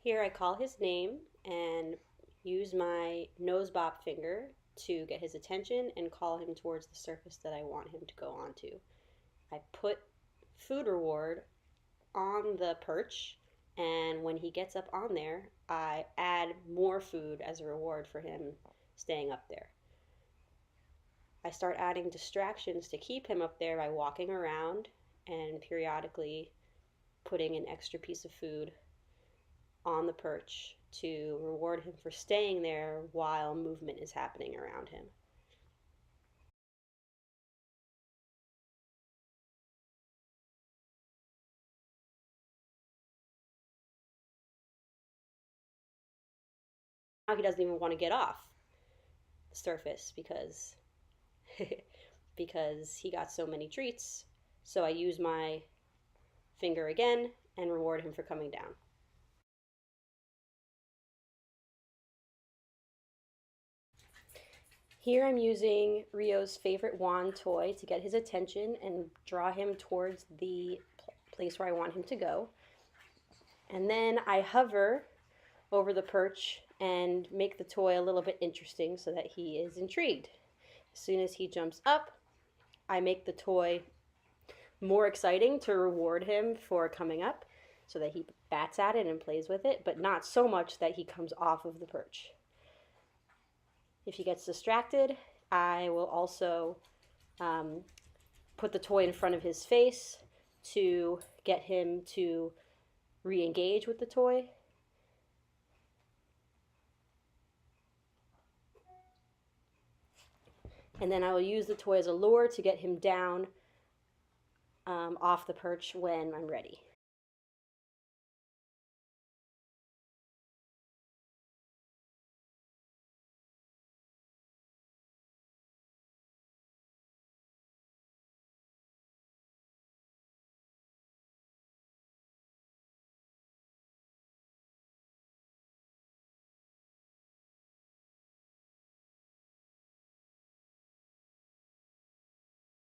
Here I call his name and use my nose bop finger to get his attention and call him towards the surface that I want him to go onto. I put food reward on the perch, and when he gets up on there, I add more food as a reward for him staying up there. I start adding distractions to keep him up there by walking around and periodically putting an extra piece of food on the perch to reward him for staying there while movement is happening around him. Now he doesn't even want to get off the surface because he got so many treats. So I use my finger again and reward him for coming down. Here I'm using Rio's favorite wand toy to get his attention and draw him towards the place where I want him to go. And then I hover over the perch and make the toy a little bit interesting so that he is intrigued. As soon as he jumps up, I make the toy more exciting to reward him for coming up so that he bats at it and plays with it, but not so much that he comes off of the perch. If he gets distracted, I will also put the toy in front of his face to get him to re-engage with the toy. And then I will use the toy as a lure to get him down off the perch when I'm ready.